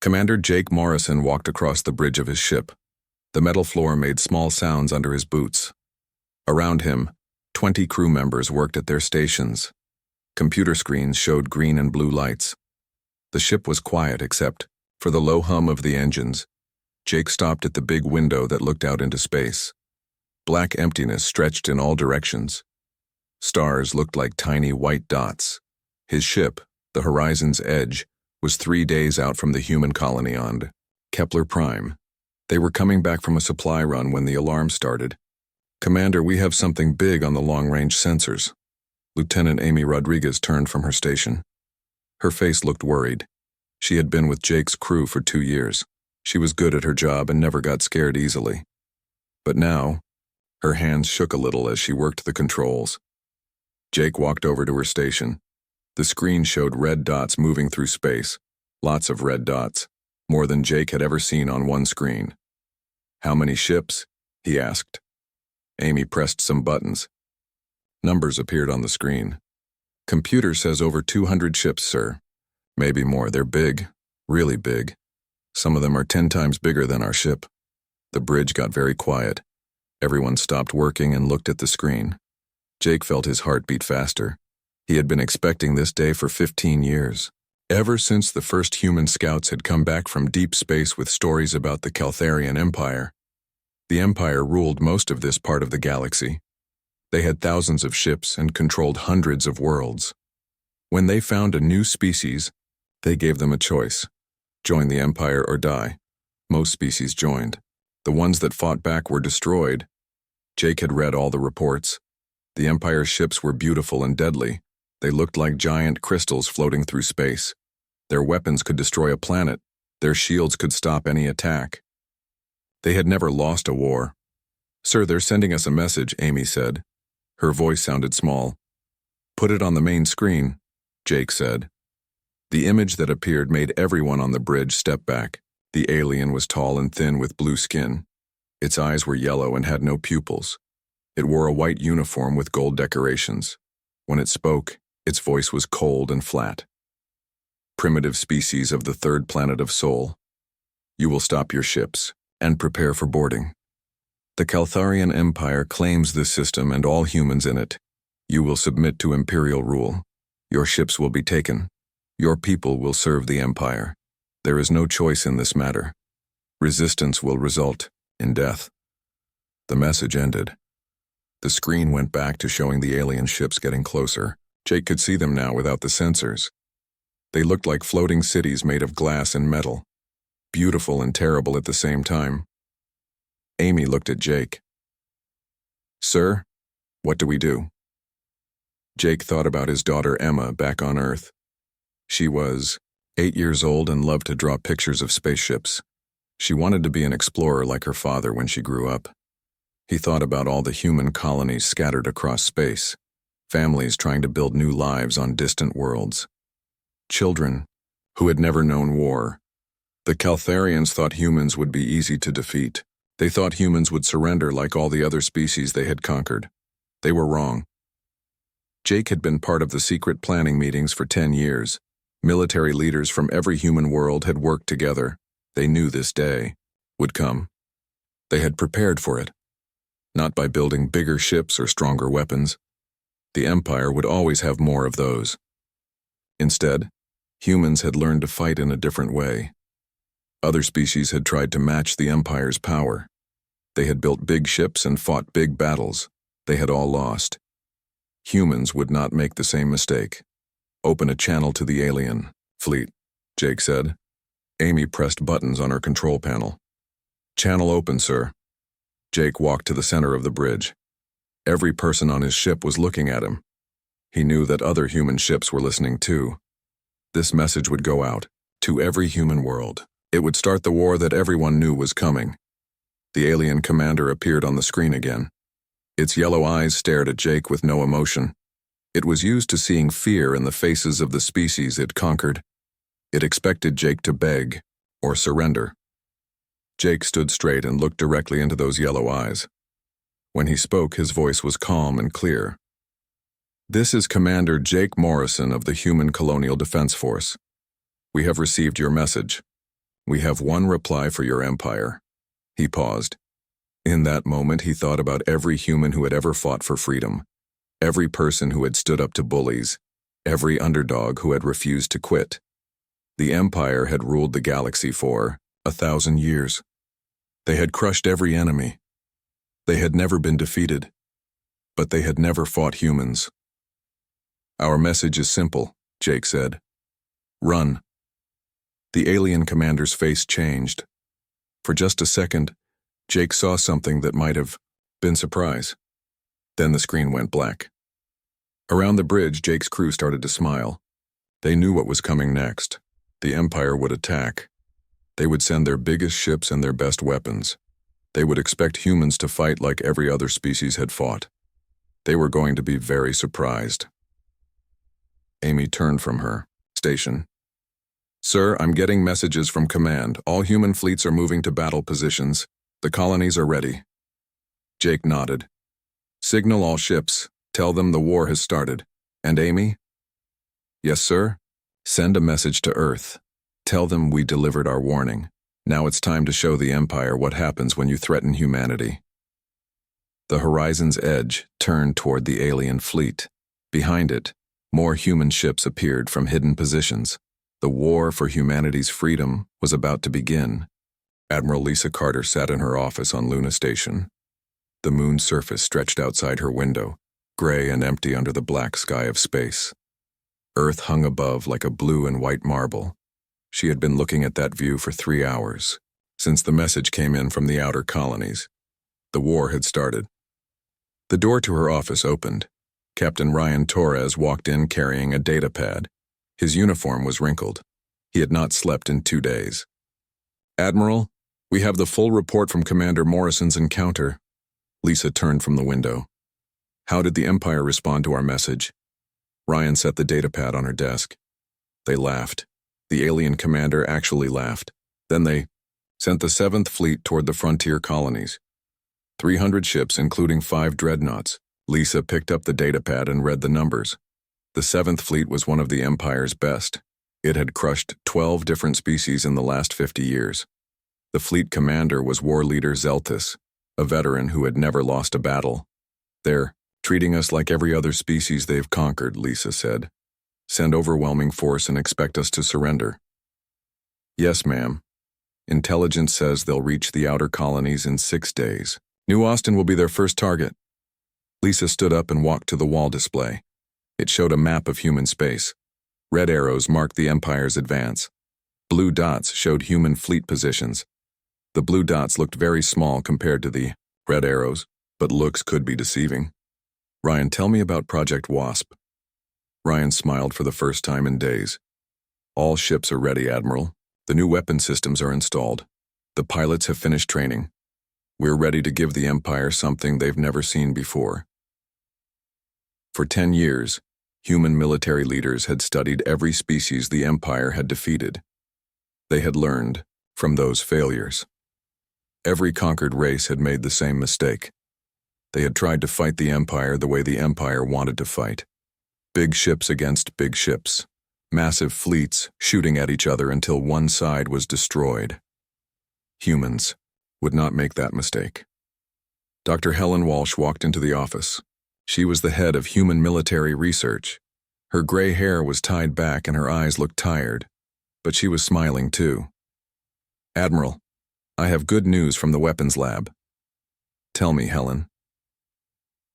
Commander Jake Morrison walked across the bridge of his ship. The metal floor made small sounds under his boots. Around him, 20 crew members worked at their stations. Computer screens showed green and blue lights. The ship was quiet except for the low hum of the engines. Jake stopped at the big window that looked out into space. Black emptiness stretched in all directions. Stars looked like tiny white dots. His ship, the Horizon's Edge, was 3 days out from the human colony on Kepler Prime. They were coming back from a supply run when the alarm started. "Commander, we have something big on the long-range sensors." Lieutenant Amy Rodriguez turned from her station. Her face looked worried. She had been with Jake's crew for 2 years. She was good at her job and never got scared easily. But now, her hands shook a little as she worked the controls. Jake walked over to her station. The screen showed red dots moving through space. Lots of red dots, more than Jake had ever seen on one screen. "How many ships?" he asked. Amy pressed some buttons. Numbers appeared on the screen. "Computer says over 200 ships, sir. Maybe more. They're big, really big. Some of them are 10 times bigger than our ship." The bridge got very quiet. Everyone stopped working and looked at the screen. Jake felt his heart beat faster. He had been expecting this day for 15 years. Ever since the first human scouts had come back from deep space with stories about the Caltharian Empire. The Empire ruled most of this part of the galaxy. They had thousands of ships and controlled hundreds of worlds. When they found a new species, they gave them a choice: join the Empire or die. Most species joined. The ones that fought back were destroyed. Jake had read all the reports. The Empire's ships were beautiful and deadly. They looked like giant crystals floating through space. Their weapons could destroy a planet. Their shields could stop any attack. They had never lost a war. "Sir, they're sending us a message," Amy said. Her voice sounded small. "Put it on the main screen," Jake said. The image that appeared made everyone on the bridge step back. The alien was tall and thin with blue skin. Its eyes were yellow and had no pupils. It wore a white uniform with gold decorations. When it spoke, its voice was cold and flat. "Primitive species of the third planet of Sol. You will stop your ships and prepare for boarding. The Caltharian Empire claims this system and all humans in it. You will submit to imperial rule. Your ships will be taken. Your people will serve the Empire. There is no choice in this matter. Resistance will result in death." The message ended. The screen went back to showing the alien ships getting closer. Jake could see them now without the sensors. They looked like floating cities made of glass and metal. Beautiful and terrible at the same time. Amy looked at Jake. "Sir, what do we do?" Jake thought about his daughter Emma back on Earth. She was 8 years old and loved to draw pictures of spaceships. She wanted to be an explorer like her father when she grew up. He thought about all the human colonies scattered across space, families trying to build new lives on distant worlds. Children who had never known war. The Caltharians thought humans would be easy to defeat. They thought humans would surrender like all the other species they had conquered. They were wrong. Jake had been part of the secret planning meetings for 10 years. Military leaders from every human world had worked together. They knew this day would come. They had prepared for it. Not by building bigger ships or stronger weapons. The Empire would always have more of those. Instead, humans had learned to fight in a different way. Other species had tried to match the Empire's power. They had built big ships and fought big battles. They had all lost. Humans would not make the same mistake. "Open a channel to the alien fleet," Jake said. Amy pressed buttons on her control panel. "Channel open, sir." Jake walked to the center of the bridge. Every person on his ship was looking at him. He knew that other human ships were listening too. This message would go out to every human world. It would start the war that everyone knew was coming. The alien commander appeared on the screen again. Its yellow eyes stared at Jake with no emotion. It was used to seeing fear in the faces of the species it conquered. It expected Jake to beg or surrender. Jake stood straight and looked directly into those yellow eyes. When he spoke, his voice was calm and clear. "This is Commander Jake Morrison of the Human Colonial Defense Force. We have received your message. We have one reply for your empire. He paused. In that moment, he thought about every human who had ever fought for freedom, every person who had stood up to bullies, every underdog who had refused to quit. The Empire had ruled the galaxy for 1,000 years. They had crushed every enemy. They had never been defeated, but they had never fought humans. Our message is simple, Jake said. Run. The alien commander's face changed. For just a second, Jake saw something that might have been surprise. Then the screen went black. Around the bridge, Jake's crew started to smile. They knew what was coming next. The Empire would attack. They would send their biggest ships and their best weapons. They would expect humans to fight like every other species had fought. They were going to be very surprised. Amy turned from her station. Sir, I'm getting messages from command. All human fleets are moving to battle positions. The colonies are ready. Jake nodded. Signal all ships. Tell them the war has started. And Amy? Yes, sir? Send a message to Earth. Tell them we delivered our warning. Now it's time to show the Empire what happens when you threaten humanity. The horizon's edge turned toward the alien fleet. Behind it, more human ships appeared from hidden positions. The war for humanity's freedom was about to begin. Admiral Lisa Carter sat in her office on Luna Station. The moon's surface stretched outside her window, gray and empty under the black sky of space. Earth hung above like a blue and white marble. She had been looking at that view for 3 hours, since the message came in from the outer colonies. The war had started. The door to her office opened. Captain Ryan Torres walked in carrying a data pad. His uniform was wrinkled. He had not slept in 2 days. Admiral, we have the full report from Commander Morrison's encounter. Lisa turned from the window. How did the Empire respond to our message? Ryan set the data pad on her desk. They laughed. The alien commander actually laughed. Then they sent the 7th Fleet toward the frontier colonies. 300 ships, including 5 dreadnoughts. Lisa picked up the data pad and read the numbers. The 7th Fleet was one of the Empire's best. It had crushed 12 different species in the last 50 years. The fleet commander was war leader Zeltis, a veteran who had never lost a battle. They're treating us like every other species they've conquered, Lisa said. Send overwhelming force and expect us to surrender. Yes, ma'am. Intelligence says they'll reach the outer colonies in 6 days. New Austin will be their first target. Lisa stood up and walked to the wall display. It showed a map of human space. Red arrows marked the Empire's advance. Blue dots showed human fleet positions. The blue dots looked very small compared to the red arrows, but looks could be deceiving. Ryan, tell me about Project Wasp. Ryan smiled for the first time in days. All ships are ready, Admiral. The new weapon systems are installed. The pilots have finished training. We're ready to give the Empire something they've never seen before. For 10 years, human military leaders had studied every species the Empire had defeated. They had learned from those failures. Every conquered race had made the same mistake. They had tried to fight the Empire the way the Empire wanted to fight. Big ships against big ships. Massive fleets shooting at each other until one side was destroyed. Humans would not make that mistake. Dr. Helen Walsh walked into the office. She was the head of human military research. Her gray hair was tied back and her eyes looked tired, but she was smiling too. Admiral, I have good news from the weapons lab. Tell me, Helen.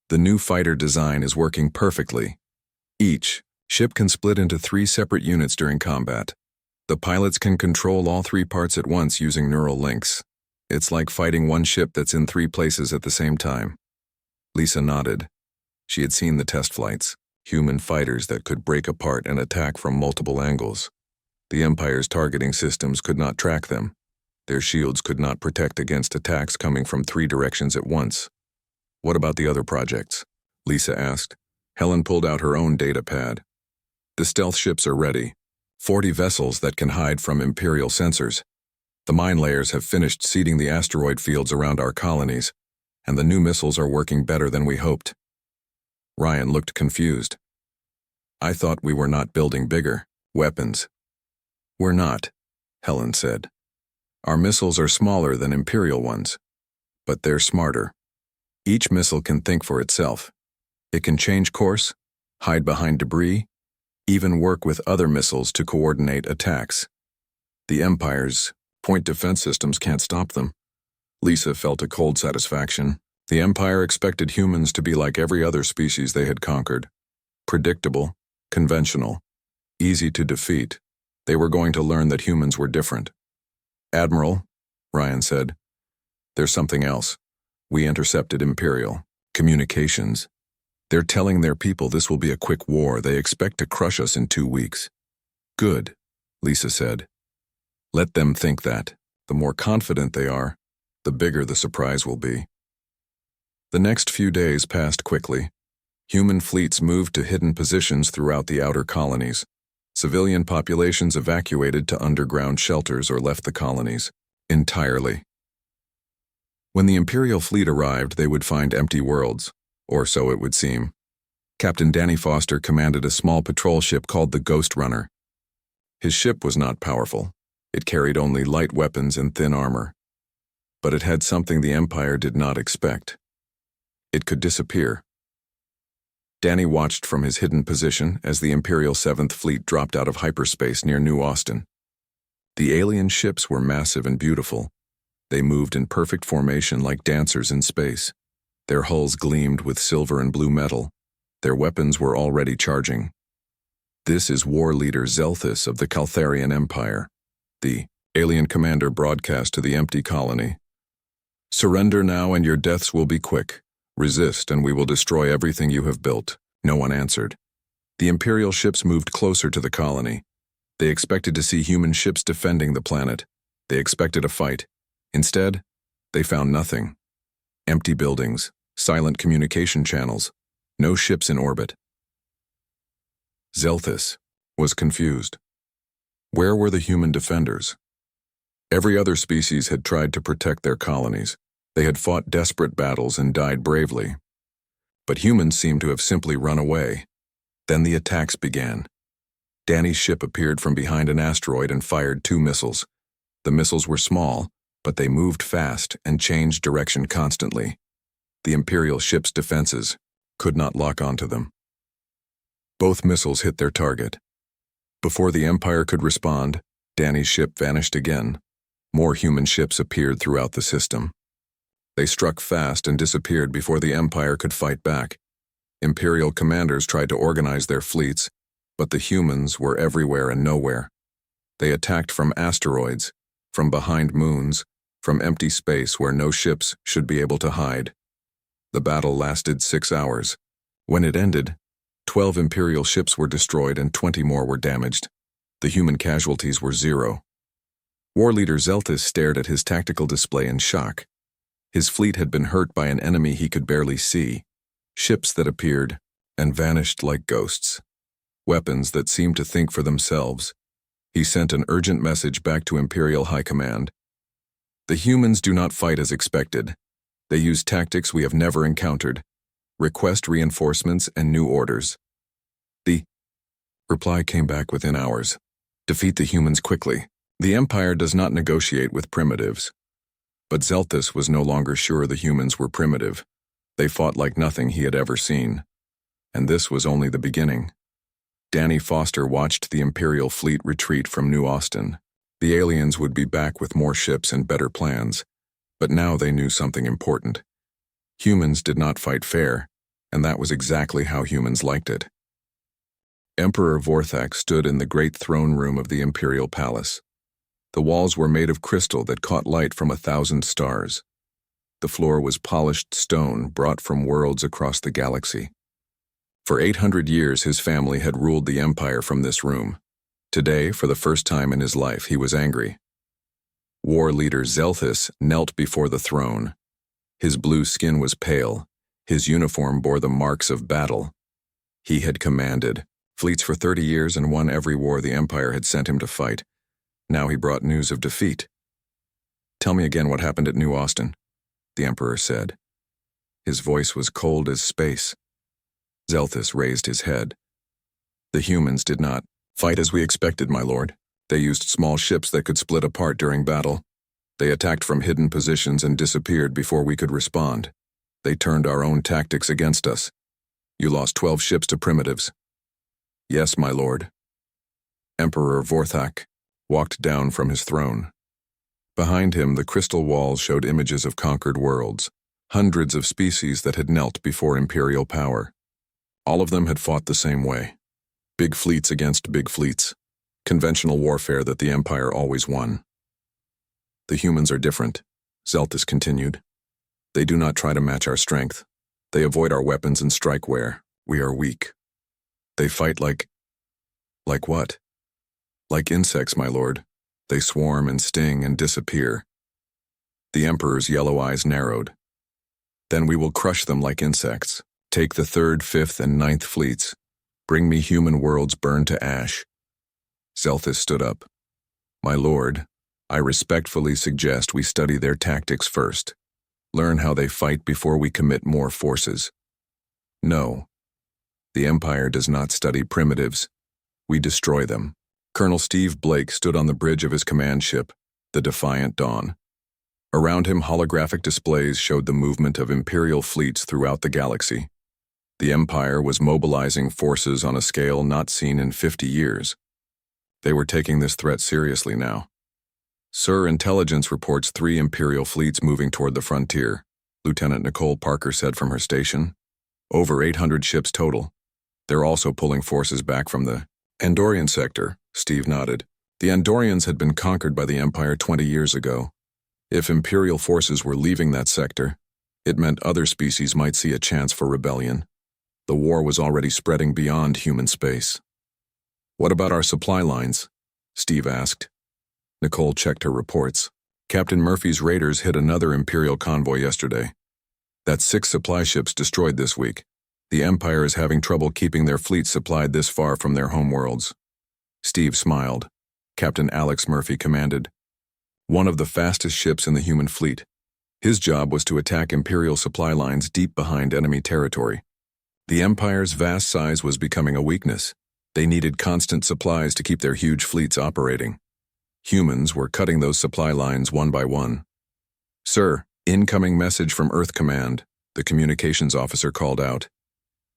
The new fighter design is working perfectly. Each ship can split into 3 separate units during combat. The pilots can control all 3 parts at once using neural links. It's like fighting one ship that's in 3 places at the same time. Lisa nodded. She had seen the test flights, human fighters that could break apart and attack from multiple angles. The Empire's targeting systems could not track them. Their shields could not protect against attacks coming from 3 directions at once. What about the other projects? Lisa asked. Helen pulled out her own data pad. The stealth ships are ready. 40 vessels that can hide from Imperial sensors. The mine layers have finished seeding the asteroid fields around our colonies, and the new missiles are working better than we hoped. Ryan looked confused. I thought we were not building bigger weapons. We're not, Helen said. Our missiles are smaller than Imperial ones, but they're smarter. Each missile can think for itself. It can change course, hide behind debris, even work with other missiles to coordinate attacks. The Empire's point defense systems can't stop them. Lisa felt a cold satisfaction. The Empire expected humans to be like every other species they had conquered. Predictable, conventional, easy to defeat. They were going to learn that humans were different. "Admiral," Ryan said, "there's something else. We intercepted Imperial communications. They're telling their people this will be a quick war. They expect to crush us in 2 weeks." "Good," Lisa said. "Let them think that. The more confident they are, the bigger the surprise will be." The next few days passed quickly. Human fleets moved to hidden positions throughout the outer colonies. Civilian populations evacuated to underground shelters or left the colonies entirely. When the Imperial fleet arrived, they would find empty worlds, or so it would seem. Captain Danny Foster commanded a small patrol ship called the Ghost Runner. His ship was not powerful. It carried only light weapons and thin armor. But it had something the Empire did not expect. It could disappear. Danny watched from his hidden position as the Imperial 7th Fleet dropped out of hyperspace near New Austin. The alien ships were massive and beautiful. They moved in perfect formation like dancers in space. Their hulls gleamed with silver and blue metal. Their weapons were already charging. "This is war leader Zelthus of the Caltharian Empire," the alien commander broadcast to the empty colony. "Surrender now and your deaths will be quick. Resist and we will destroy everything you have built." No one answered. The Imperial ships moved closer to the colony. They expected to see human ships defending the planet. They expected a fight. Instead, they found nothing. Empty buildings, silent communication channels, no ships in orbit. Zelthus was confused. Where were the human defenders? Every other species had tried to protect their colonies. They had fought desperate battles and died bravely. But humans seemed to have simply run away. Then the attacks began. Danny's ship appeared from behind an asteroid and fired 2 missiles. The missiles were small, but they moved fast and changed direction constantly. The Imperial ship's defenses could not lock onto them. Both missiles hit their target. Before the Empire could respond, Danny's ship vanished again. More human ships appeared throughout the system. They struck fast and disappeared before the Empire could fight back. Imperial commanders tried to organize their fleets, but the humans were everywhere and nowhere. They attacked from asteroids, from behind moons, from empty space where no ships should be able to hide. The battle lasted 6 hours. When it ended, 12 Imperial ships were destroyed and 20 more were damaged. The human casualties were 0. War leader Zelthus stared at his tactical display in shock. His fleet had been hurt by an enemy he could barely see. Ships that appeared and vanished like ghosts. Weapons that seemed to think for themselves. He sent an urgent message back to Imperial High Command. "The humans do not fight as expected. They use tactics we have never encountered. Request reinforcements and new orders." The reply came back within hours. "Defeat the humans quickly. The Empire does not negotiate with primitives." But Zelthus was no longer sure the humans were primitive. They fought like nothing he had ever seen. And this was only the beginning. Danny Foster watched the Imperial fleet retreat from New Austin. The aliens would be back with more ships and better plans. But now they knew something important. Humans did not fight fair, and that was exactly how humans liked it. Emperor Vorthak stood in the great throne room of the Imperial Palace. The walls were made of crystal that caught light from 1,000 stars. The floor was polished stone brought from worlds across the galaxy. For 800 years, his family had ruled the Empire from this room. Today, for the first time in his life, he was angry. War leader Zelthus knelt before the throne. His blue skin was pale. His uniform bore the marks of battle. He had commanded fleets for 30 years and won every war the Empire had sent him to fight. Now he brought news of defeat. "Tell me again what happened at New Austin," the Emperor said. His voice was cold as space. Zelthus raised his head. "The humans did not fight as we expected, my lord. They used small ships that could split apart during battle. They attacked from hidden positions and disappeared before we could respond. They turned our own tactics against us. You lost 12 ships to primitives. Yes, my lord. Emperor Vorthak walked down from his throne. Behind him, the crystal walls showed images of conquered worlds, hundreds of species that had knelt before imperial power. All of them had fought the same way. Big fleets against big fleets. Conventional warfare that the Empire always won. The humans are different, Zeltis continued. They do not try to match our strength. They avoid our weapons and strike where we are weak. They fight like what? Like insects, my lord. They swarm and sting and disappear. The Emperor's yellow eyes narrowed. Then we will crush them like insects. Take the 3rd, 5th, and 9th fleets. Bring me human worlds burned to ash. Zelthis stood up. My lord, I respectfully suggest we study their tactics first. Learn how they fight before we commit more forces. No. The Empire does not study primitives. We destroy them. Colonel Steve Blake stood on the bridge of his command ship, the Defiant Dawn. Around him, holographic displays showed the movement of Imperial fleets throughout the galaxy. The Empire was mobilizing forces on a scale not seen in 50 years. They were taking this threat seriously now. Sir, intelligence reports 3 Imperial fleets moving toward the frontier, Lieutenant Nicole Parker said from her station. Over 800 ships total. They're also pulling forces back from the Andorian sector, Steve nodded. The Andorians had been conquered by the Empire 20 years ago. If Imperial forces were leaving that sector, it meant other species might see a chance for rebellion. The war was already spreading beyond human space. What about our supply lines? Steve asked. Nicole checked her reports. Captain Murphy's raiders hit another Imperial convoy yesterday. That's 6 supply ships destroyed this week. The Empire is having trouble keeping their fleet supplied this far from their homeworlds. Steve smiled. Captain Alex Murphy commanded one of the fastest ships in the human fleet. His job was to attack Imperial supply lines deep behind enemy territory. The Empire's vast size was becoming a weakness. They needed constant supplies to keep their huge fleets operating. Humans were cutting those supply lines one by one. Sir, incoming message from Earth Command, the communications officer called out.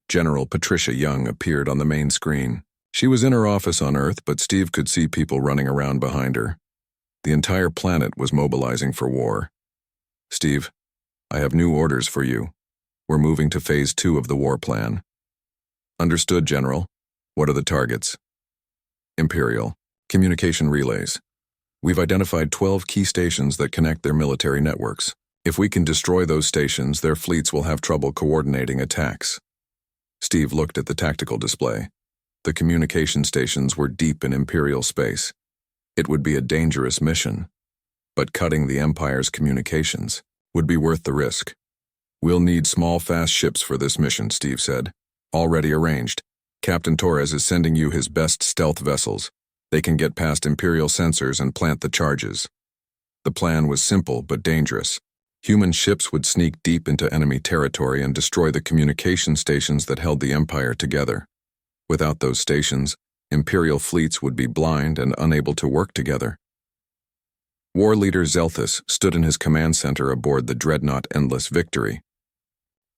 General Patricia Young appeared on the main screen. She was in her office on Earth, but Steve could see people running around behind her. The entire planet was mobilizing for war. Steve, I have new orders for you. We're moving to Phase 2 of the war plan. Understood, General. What are the targets? Imperial. Communication relays. We've identified 12 key stations that connect their military networks. If we can destroy those stations, their fleets will have trouble coordinating attacks. Steve looked at the tactical display. The communication stations were deep in Imperial space. It would be a dangerous mission, but cutting the Empire's communications would be worth the risk. We'll need small, fast ships for this mission, Steve said. Already arranged. Captain Torres is sending you his best stealth vessels. They can get past Imperial sensors and plant the charges. The plan was simple but dangerous. Human ships would sneak deep into enemy territory and destroy the communication stations that held the Empire together. Without those stations, Imperial fleets would be blind and unable to work together. War leader Zelthis stood in his command center aboard the dreadnought Endless Victory.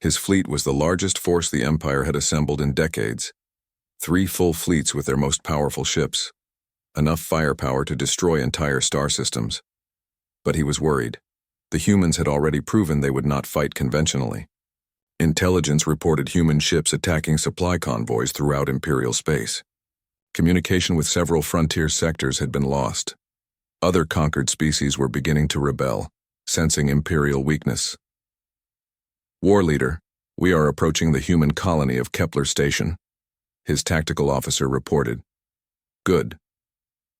His fleet was the largest force the Empire had assembled in decades. 3 full fleets with their most powerful ships. Enough firepower to destroy entire star systems. But he was worried. The humans had already proven they would not fight conventionally. Intelligence reported human ships attacking supply convoys throughout Imperial space. Communication with several frontier sectors had been lost. Other conquered species were beginning to rebel, sensing Imperial weakness. War leader, we are approaching the human colony of Kepler Station. His tactical officer reported. Good.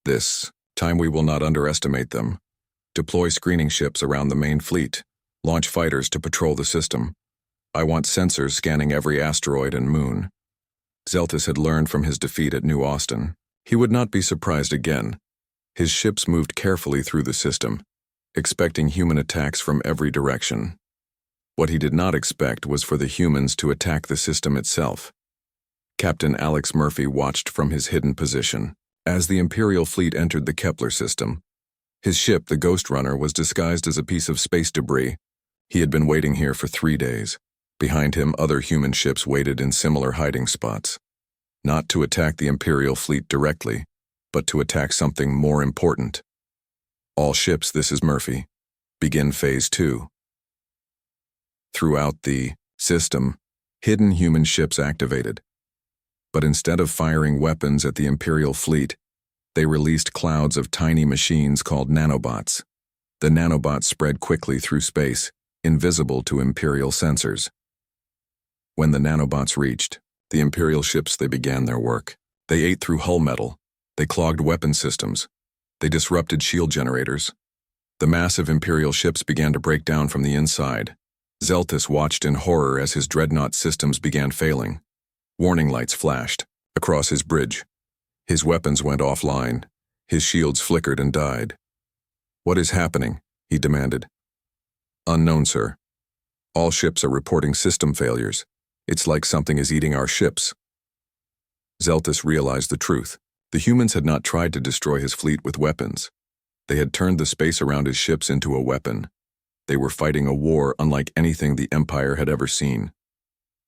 This time we will not underestimate them. Deploy screening ships around the main fleet. Launch fighters to patrol the system. I want sensors scanning every asteroid and moon. Zeltis had learned from his defeat at New Austin. He would not be surprised again. His ships moved carefully through the system, expecting human attacks from every direction. What he did not expect was for the humans to attack the system itself. Captain Alex Murphy watched from his hidden position. As the Imperial fleet entered the Kepler system, His ship, the Ghost Runner, was disguised as a piece of space debris. He had been waiting here for 3 days. Behind him, other human ships waited in similar hiding spots. Not to attack the Imperial fleet directly, but to attack something more important. All ships, this is Murphy. Begin Phase 2. Throughout the system, hidden human ships activated. But instead of firing weapons at the Imperial fleet, they released clouds of tiny machines called nanobots. The nanobots spread quickly through space, invisible to Imperial sensors. When the nanobots reached the Imperial ships, they began their work. They ate through hull metal. They clogged weapon systems. They disrupted shield generators. The massive Imperial ships began to break down from the inside. Zeltis watched in horror as his dreadnought systems began failing. Warning lights flashed across his bridge. His weapons went offline. His shields flickered and died. "What is happening?" he demanded. "Unknown, sir. All ships are reporting system failures. It's like something is eating our ships." Zeltis realized the truth. The humans had not tried to destroy his fleet with weapons. They had turned the space around his ships into a weapon. They were fighting a war unlike anything the Empire had ever seen.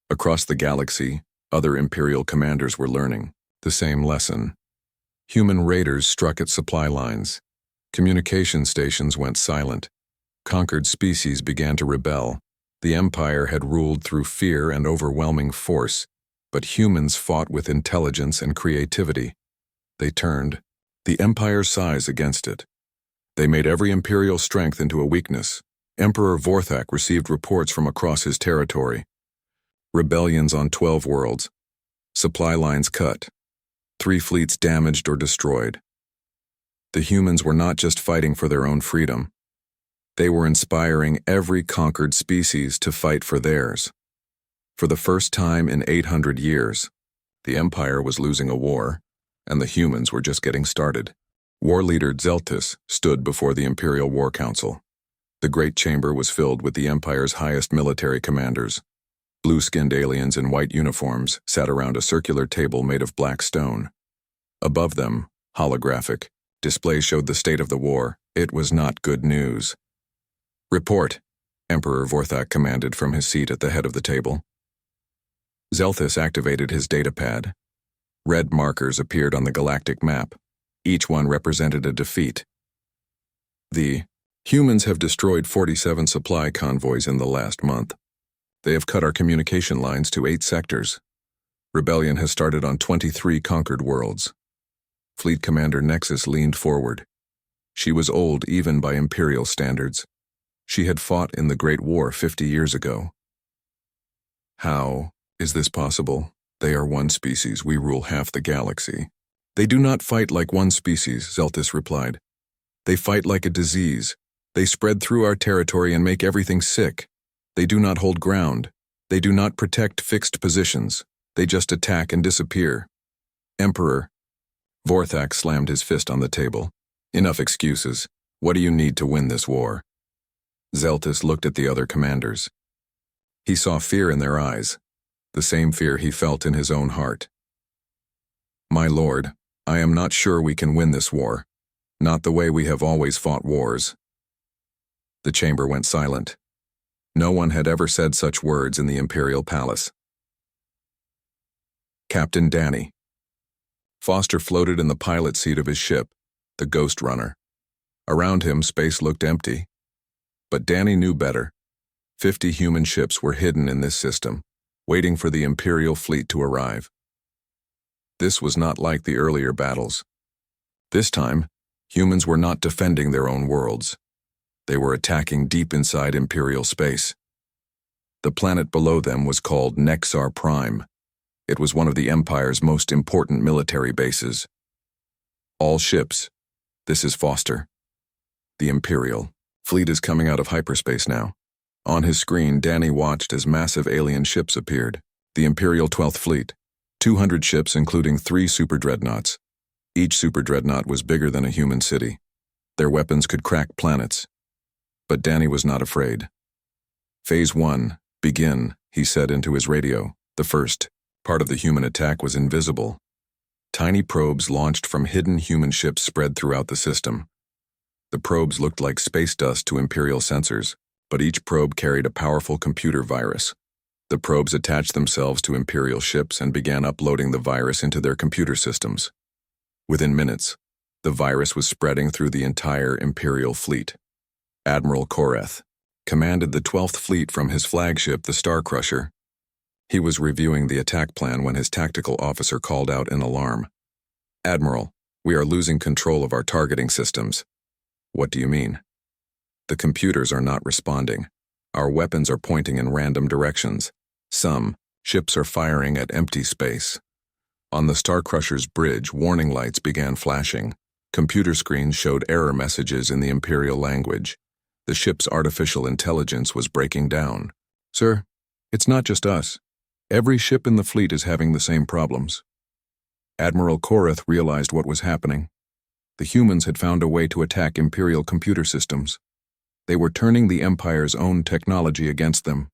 Across the galaxy, other Imperial commanders were learning the same lesson. Human raiders struck at supply lines. Communication stations went silent. Conquered species began to rebel. The Empire had ruled through fear and overwhelming force, but humans fought with intelligence and creativity. They turned the Empire's size against it. They made every Imperial strength into a weakness. Emperor Vorthak received reports from across his territory. Rebellions on 12 worlds. Supply lines cut. 3 fleets damaged or destroyed. The humans were not just fighting for their own freedom. They were inspiring every conquered species to fight for theirs. For the first time in 800 years, the Empire was losing a war, and the humans were just getting started. War leader Zeltis stood before the Imperial War Council. The Great Chamber was filled with the Empire's highest military commanders. Blue-skinned aliens in white uniforms sat around a circular table made of black stone. Above them, holographic, displays showed the state of the war. It was not good news. "Report," Emperor Vorthak commanded from his seat at the head of the table. Zeltis activated his datapad. Red markers appeared on the galactic map. Each one represented a defeat. The humans have destroyed 47 supply convoys in the last month. They have cut our communication lines to 8 sectors. Rebellion has started on 23 conquered worlds. Fleet Commander Nexus leaned forward. She was old even by Imperial standards. She had fought in the Great War 50 years ago. "How is this possible? They are one species. We rule half the galaxy." "They do not fight like one species," Zeltis replied. "They fight like a disease. They spread through our territory and make everything sick. They do not hold ground. They do not protect fixed positions. They just attack and disappear." "Emperor," Vorthak slammed his fist on the table. "Enough excuses. What do you need to win this war?" Zeltis looked at the other commanders. He saw fear in their eyes, the same fear he felt in his own heart. "My lord, I am not sure we can win this war. Not the way we have always fought wars." The chamber went silent. No one had ever said such words in the Imperial Palace. Captain Danny. Foster floated in the pilot seat of his ship, the Ghost Runner. Around him, space looked empty. But Danny knew better. 50 human ships were hidden in this system, waiting for the Imperial fleet to arrive. This was not like the earlier battles. This time, humans were not defending their own worlds. They were attacking deep inside Imperial space. The planet below them was called Nexar Prime. It was one of the Empire's most important military bases. "All ships, this is Foster. The Imperial fleet is coming out of hyperspace now." On his screen, Danny watched as massive alien ships appeared. The Imperial 12th Fleet. 200 ships including 3 super dreadnoughts. Each super dreadnought was bigger than a human city. Their weapons could crack planets. But Danny was not afraid. "Phase 1, begin," he said into his radio. The first part of the human attack was invisible. Tiny probes launched from hidden human ships spread throughout the system. The probes looked like space dust to Imperial sensors, but each probe carried a powerful computer virus. The probes attached themselves to Imperial ships and began uploading the virus into their computer systems. Within minutes, the virus was spreading through the entire Imperial fleet. Admiral Koreth commanded the 12th Fleet from his flagship, the Star Crusher. He was reviewing the attack plan when his tactical officer called out in alarm. "Admiral, we are losing control of our targeting systems." "What do you mean?" "The computers are not responding. Our weapons are pointing in random directions. Some ships are firing at empty space." On the Star Crusher's bridge, warning lights began flashing. Computer screens showed error messages in the Imperial language. The ship's artificial intelligence was breaking down. "Sir, it's not just us. Every ship in the fleet is having the same problems." Admiral Koreth realized what was happening. The humans had found a way to attack Imperial computer systems. They were turning the Empire's own technology against them.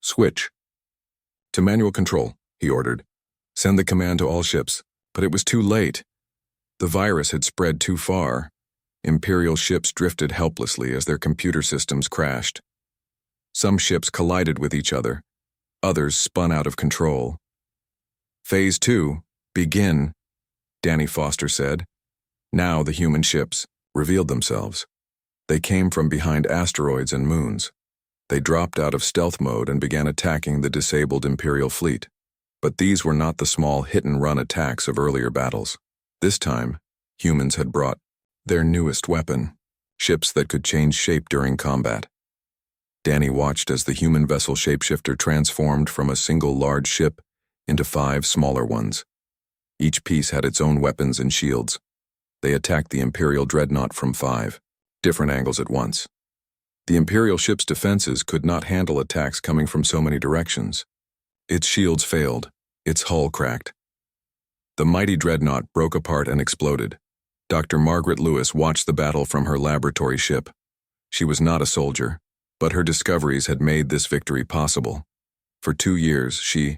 "Switch to manual control," he ordered. "Send the command to all ships." But it was too late. The virus had spread too far. Imperial ships drifted helplessly as their computer systems crashed. Some ships collided with each other. Others spun out of control. "Phase 2, begin," Danny Foster said. Now the human ships revealed themselves. They came from behind asteroids and moons. They dropped out of stealth mode and began attacking the disabled Imperial fleet. But these were not the small hit-and-run attacks of earlier battles. This time, humans had brought their newest weapon, ships that could change shape during combat. Danny watched as the human vessel shapeshifter transformed from a single large ship into 5 smaller ones. Each piece had its own weapons and shields. They attacked the Imperial dreadnought from 5 different angles at once. The Imperial ship's defenses could not handle attacks coming from so many directions. Its shields failed, its hull cracked. The mighty dreadnought broke apart and exploded. Dr. Margaret Lewis watched the battle from her laboratory ship. She was not a soldier, but her discoveries had made this victory possible. For 2 years, she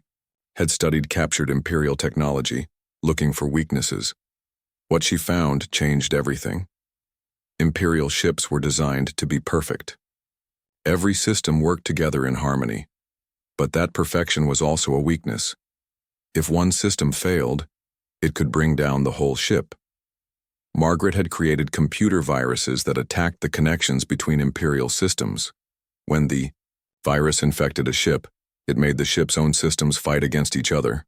had studied captured Imperial technology, looking for weaknesses. What she found changed everything. Imperial ships were designed to be perfect. Every system worked together in harmony. But that perfection was also a weakness. If one system failed, it could bring down the whole ship. Margaret had created computer viruses that attacked the connections between Imperial systems. When the virus infected a ship, it made the ship's own systems fight against each other.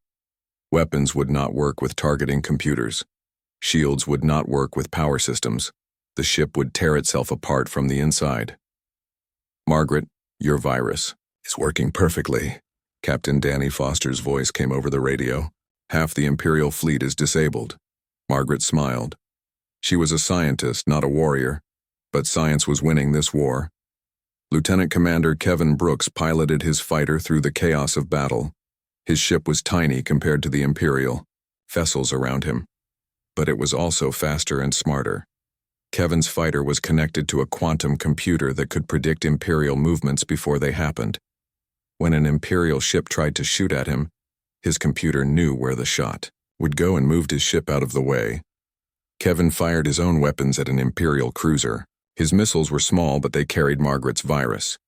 Weapons would not work with targeting computers. Shields would not work with power systems. The ship would tear itself apart from the inside. "Margaret, your virus is working perfectly." Captain Danny Foster's voice came over the radio. "Half the Imperial fleet is disabled." Margaret smiled. She was a scientist, not a warrior, but science was winning this war. Lieutenant Commander Kevin Brooks piloted his fighter through the chaos of battle. His ship was tiny compared to the Imperial vessels around him, but it was also faster and smarter. Kevin's fighter was connected to a quantum computer that could predict Imperial movements before they happened. When an Imperial ship tried to shoot at him, his computer knew where the shot would go and moved his ship out of the way. Kevin fired his own weapons at an Imperial cruiser. His missiles were small, but they carried Margaret's virus.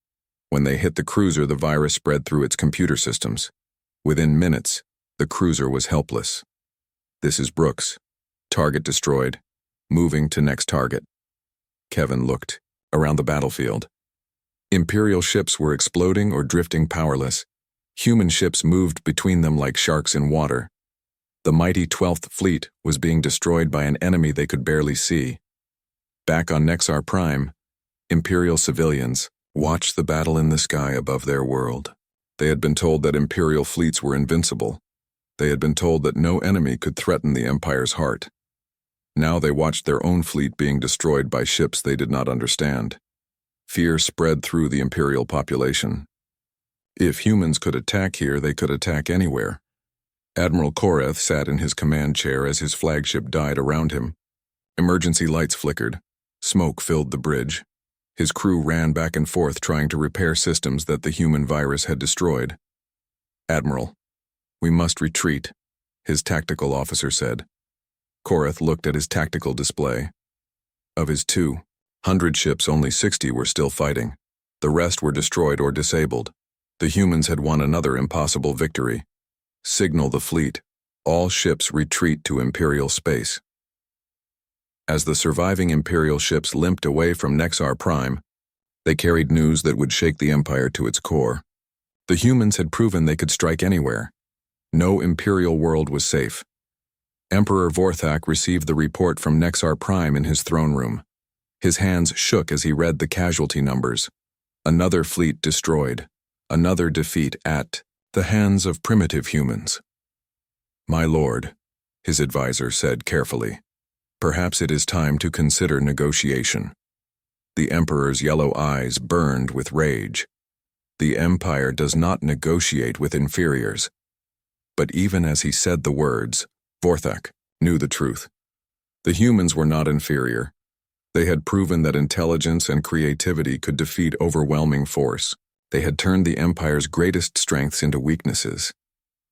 When they hit the cruiser, the virus spread through its computer systems. Within minutes, the cruiser was helpless. "This is Brooks. Target destroyed. Moving to next target." Kevin looked around the battlefield. Imperial ships were exploding or drifting powerless. Human ships moved between them like sharks in water. The mighty 12th Fleet was being destroyed by an enemy they could barely see. Back on Nexar Prime, Imperial civilians watched the battle in the sky above their world. They had been told that Imperial fleets were invincible. They had been told that no enemy could threaten the Empire's heart. Now they watched their own fleet being destroyed by ships they did not understand. Fear spread through the Imperial population. If humans could attack here, they could attack anywhere. Admiral Koreth sat in his command chair as his flagship died around him. Emergency lights flickered. Smoke filled the bridge. His crew ran back and forth trying to repair systems that the human virus had destroyed. "Admiral, we must retreat," his tactical officer said. Koreth looked at his tactical display. Of his 2 100 ships, only 60 were still fighting. The rest were destroyed or disabled. The humans had won another impossible victory. Signal the fleet. All ships retreat to Imperial space. As the surviving Imperial ships limped away from Nexar Prime, they carried news that would shake the Empire to its core. The humans had proven they could strike anywhere. No Imperial world was safe. Emperor Vorthak received the report from Nexar Prime in his throne room. His hands shook as he read the casualty numbers. Another fleet destroyed. Another defeat at the hands of primitive humans. "My lord," his advisor said carefully, "perhaps it is time to consider negotiation." The Emperor's yellow eyes burned with rage. The Empire does not negotiate with inferiors. But even as he said the words, Vorthak knew the truth. The humans were not inferior. They had proven that intelligence and creativity could defeat overwhelming force. They had turned the Empire's greatest strengths into weaknesses.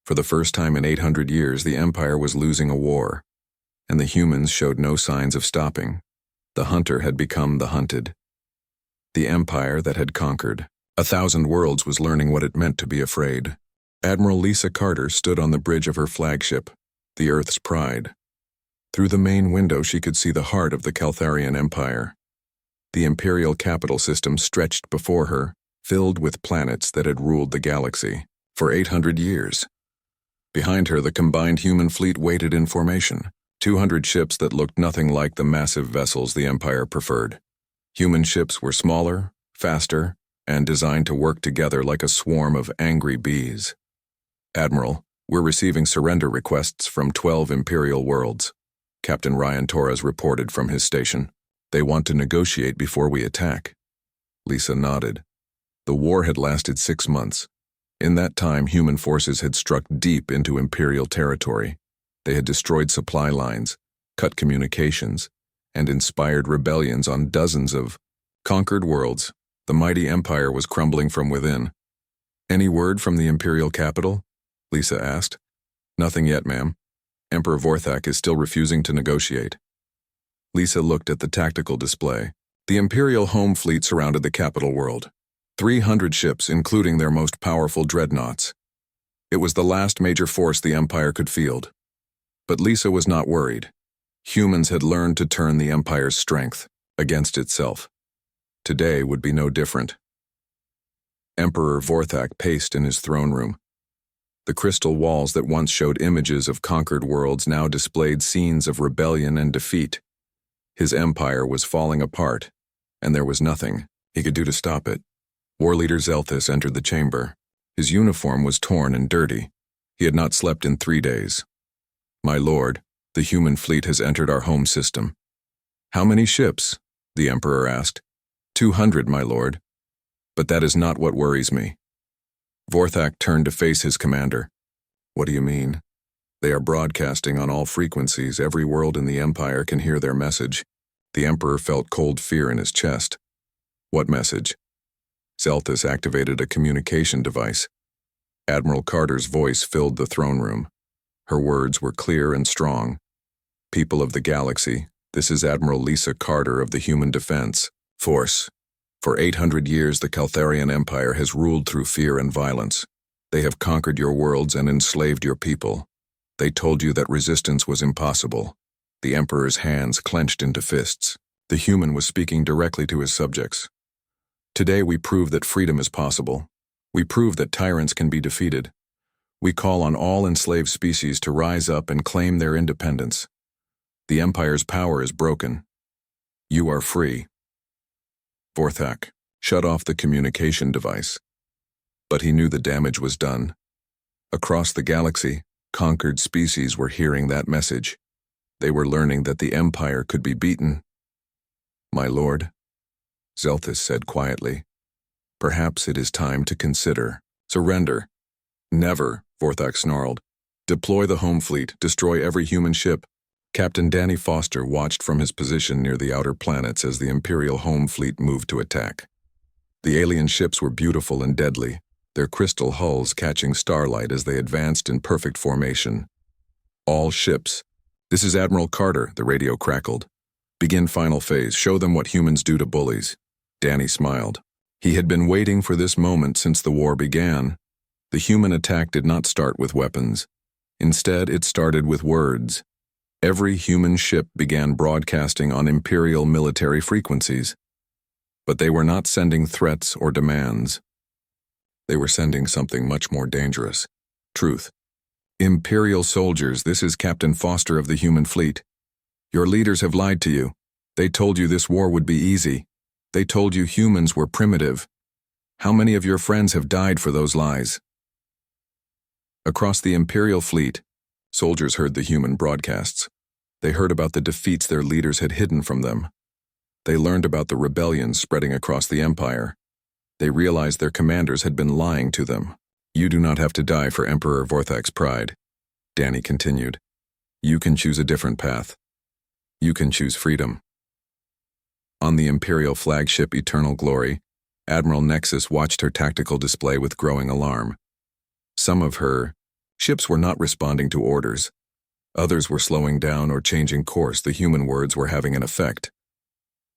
For the first time in 800 years, the Empire was losing a war, and the humans showed no signs of stopping. The hunter had become the hunted. The Empire that had conquered 1,000 worlds was learning what it meant to be afraid. Admiral Lisa Carter stood on the bridge of her flagship, the Earth's Pride. Through the main window she could see the heart of the Caltharian Empire. The Imperial capital system stretched before her, filled with planets that had ruled the galaxy for 800 years. Behind her, the combined human fleet waited in formation, 200 ships that looked nothing like the massive vessels the Empire preferred. Human ships were smaller, faster, and designed to work together like a swarm of angry bees. "Admiral, we're receiving surrender requests from 12 Imperial worlds," Captain Ryan Torres reported from his station. "They want to negotiate before we attack." Lisa nodded. The war had lasted 6 months. In that time, human forces had struck deep into Imperial territory. They had destroyed supply lines, cut communications, and inspired rebellions on dozens of conquered worlds. The mighty Empire was crumbling from within. "Any word from the Imperial capital?" Lisa asked. "Nothing yet, ma'am. Emperor Vorthak is still refusing to negotiate." Lisa looked at the tactical display. The Imperial home fleet surrounded the capital world. 300 ships, including their most powerful dreadnoughts. It was the last major force the Empire could field. But Lisa was not worried. Humans had learned to turn the Empire's strength against itself. Today would be no different. Emperor Vorthak paced in his throne room. The crystal walls that once showed images of conquered worlds now displayed scenes of rebellion and defeat. His empire was falling apart, and there was nothing he could do to stop it. War leader Zelthus entered the chamber. His uniform was torn and dirty. He had not slept in 3 days. "My lord, the human fleet has entered our home system." "How many ships?" the emperor asked. 200, my lord. But that is not what worries me." Vorthak turned to face his commander. "What do you mean?" "They are broadcasting on all frequencies. Every world in the Empire can hear their message." The emperor felt cold fear in his chest. "What message?" Zelthus activated a communication device. Admiral Carter's voice filled the throne room. Her words were clear and strong. "People of the galaxy, this is Admiral Lisa Carter of the Human Defense Force. For 800 years, the Caltharian Empire has ruled through fear and violence. They have conquered your worlds and enslaved your people. They told you that resistance was impossible." The Emperor's hands clenched into fists. The human was speaking directly to his subjects. "Today we prove that freedom is possible. We prove that tyrants can be defeated. We call on all enslaved species to rise up and claim their independence. The Empire's power is broken. You are free." Vorthak shut off the communication device. But he knew the damage was done. Across the galaxy, conquered species were hearing that message. They were learning that the Empire could be beaten. "My lord," Zelthus said quietly, "perhaps it is time to consider surrender." "Never," Vorthak snarled. "Deploy the home fleet, destroy every human ship." Captain Danny Foster watched from his position near the outer planets as the Imperial home fleet moved to attack. The alien ships were beautiful and deadly, their crystal hulls catching starlight as they advanced in perfect formation. "All ships. This is Admiral Carter," the radio crackled. Begin final phase. Show them what humans do to bullies. Danny smiled. He had been waiting for this moment since the war began. The human attack did not start with weapons. Instead, it started with words. Every human ship began broadcasting on Imperial military frequencies. But they were not sending threats or demands. They were sending something much more dangerous. Truth. Imperial soldiers, this is Captain Foster of the human fleet. Your leaders have lied to you. They told you this war would be easy. They told you humans were primitive. How many of your friends have died for those lies? Across the Imperial fleet, soldiers heard the human broadcasts. They heard about the defeats their leaders had hidden from them. They learned about the rebellions spreading across the Empire. They realized their commanders had been lying to them. You do not have to die for Emperor Vorthak's pride, Danny continued. You can choose a different path. You can choose freedom. On the Imperial flagship Eternal Glory, Admiral Nexus watched her tactical display with growing alarm. Some of her ships were not responding to orders. Others were slowing down or changing course. The human words were having an effect.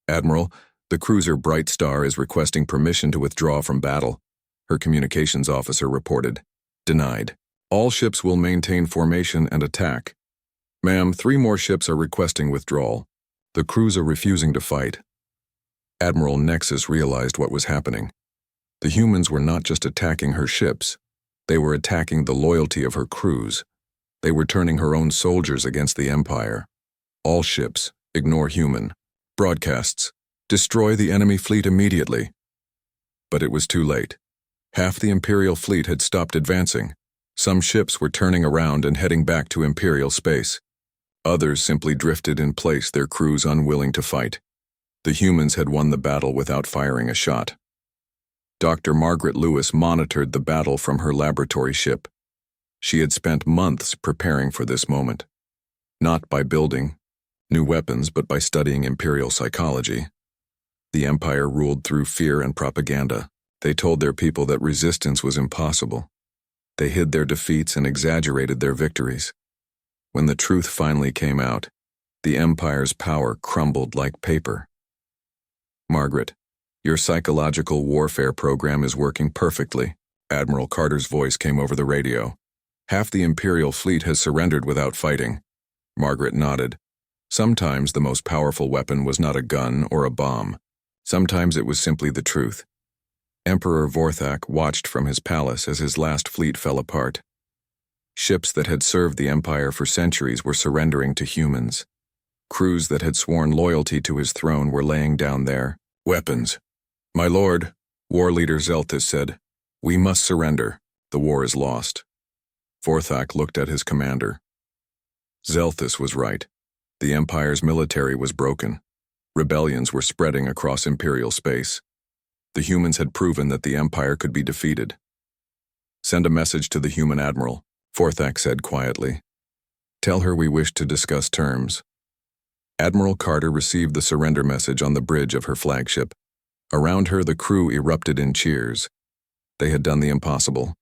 Admiral, the cruiser Bright Star is requesting permission to withdraw from battle, her communications officer reported. Denied. All ships will maintain formation and attack. Ma'am, 3 more ships are requesting withdrawal. The crews are refusing to fight. Admiral Nexus realized what was happening. The humans were not just attacking her ships. They were attacking the loyalty of her crews. They were turning her own soldiers against the Empire. All ships, ignore human. Broadcasts, destroy the enemy fleet immediately. But it was too late. Half the Imperial fleet had stopped advancing. Some ships were turning around and heading back to Imperial space. Others simply drifted in place, their crews unwilling to fight. The humans had won the battle without firing a shot. Dr. Margaret Lewis monitored the battle from her laboratory ship. She had spent months preparing for this moment. Not by building new weapons, but by studying Imperial psychology. The Empire ruled through fear and propaganda. They told their people that resistance was impossible. They hid their defeats and exaggerated their victories. When the truth finally came out, the Empire's power crumbled like paper. Margaret, your psychological warfare program is working perfectly. Admiral Carter's voice came over the radio. Half the Imperial fleet has surrendered without fighting. Margaret nodded. Sometimes the most powerful weapon was not a gun or a bomb. Sometimes it was simply the truth. Emperor Vorthak watched from his palace as his last fleet fell apart. Ships that had served the Empire for centuries were surrendering to humans. Crews that had sworn loyalty to his throne were laying down their weapons. My lord, war leader Zelthus said, we must surrender. The war is lost. Vorthak looked at his commander. Zelthus was right. The Empire's military was broken. Rebellions were spreading across Imperial space. The humans had proven that the Empire could be defeated. Send a message to the human admiral, Vorthak said quietly. Tell her we wish to discuss terms. Admiral Carter received the surrender message on the bridge of her flagship. Around her, the crew erupted in cheers. They had done the impossible.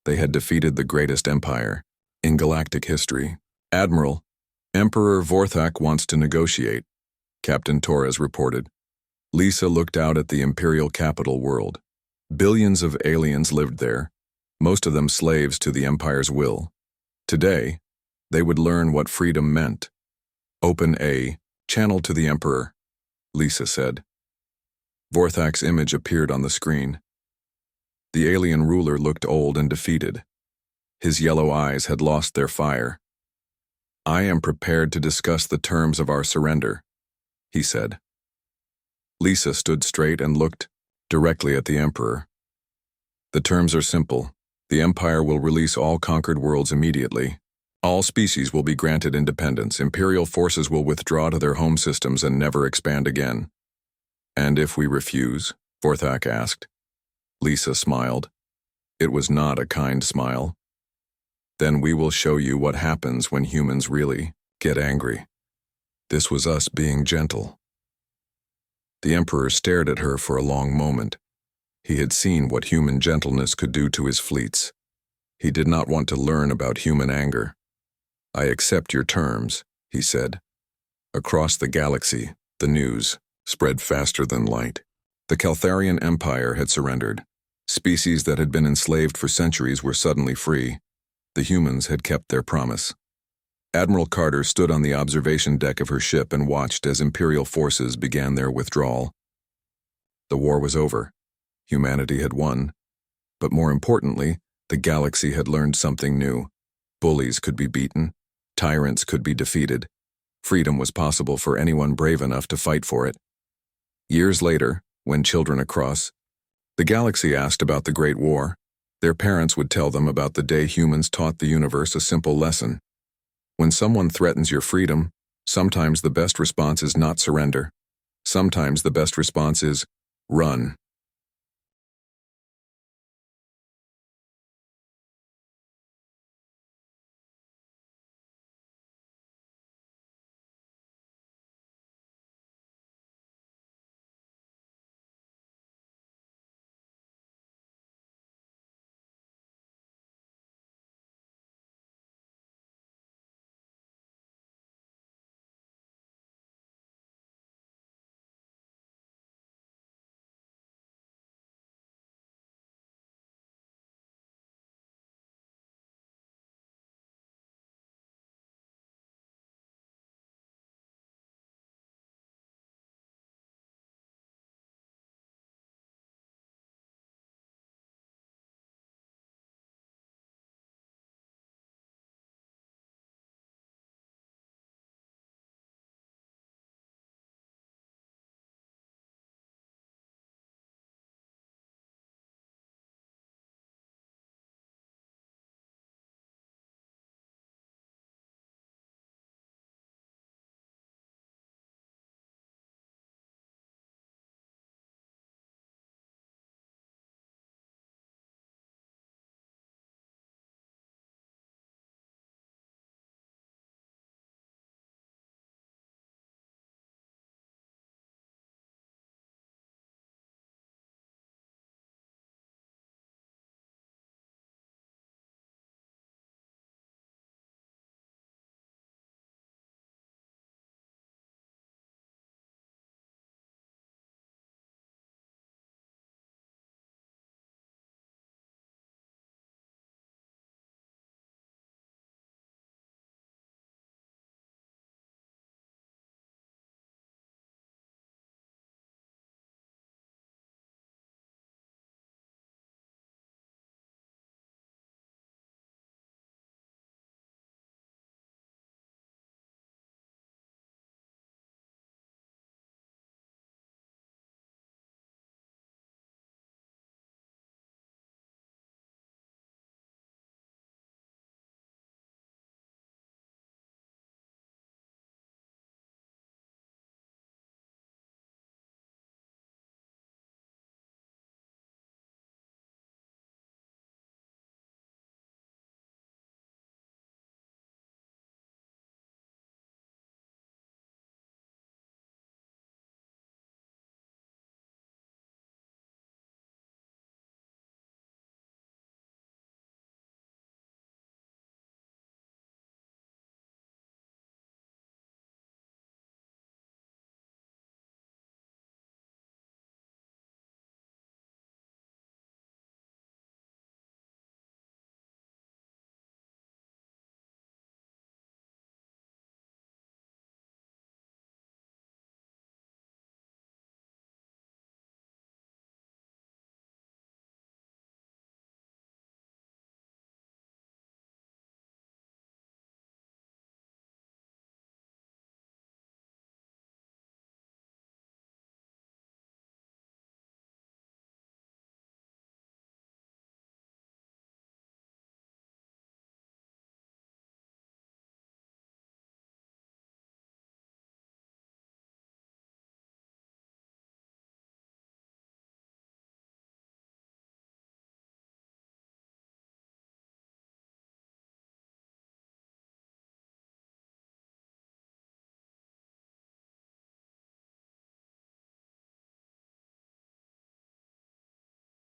They had defeated the greatest empire in galactic history. Admiral, Emperor Vorthak wants to negotiate, Captain Torres reported. Lisa looked out at the Imperial capital world. Billions of aliens lived there, most of them slaves to the Empire's will. Today, they would learn what freedom meant. Open a channel to the Emperor, Lisa said. Vorthak's image appeared on the screen. The alien ruler looked old and defeated. His yellow eyes had lost their fire. I am prepared to discuss the terms of our surrender, he said. Lisa stood straight and looked directly at the Emperor. The terms are simple. The Empire will release all conquered worlds immediately. All species will be granted independence. Imperial forces will withdraw to their home systems and never expand again. And if we refuse? Vorthak asked. Lisa smiled. It was not a kind smile. Then we will show you what happens when humans really get angry. This was us being gentle. The Emperor stared at her for a long moment. He had seen what human gentleness could do to his fleets. He did not want to learn about human anger. I accept your terms, he said. Across the galaxy, The news spread faster than light. The Caltharian Empire had surrendered. Species that had been enslaved for centuries were suddenly free. The humans had kept their promise. Admiral Carter stood on the observation deck of her ship and watched as Imperial forces began their withdrawal. The war was over. Humanity had won. But more importantly, the galaxy had learned something new. Bullies could be beaten. Tyrants could be defeated. Freedom was possible for anyone brave enough to fight for it. Years later, when children across the galaxy asked about the Great War, their parents would tell them about the day humans taught the universe a simple lesson. When someone threatens your freedom, sometimes the best response is not surrender. Sometimes the best response is run.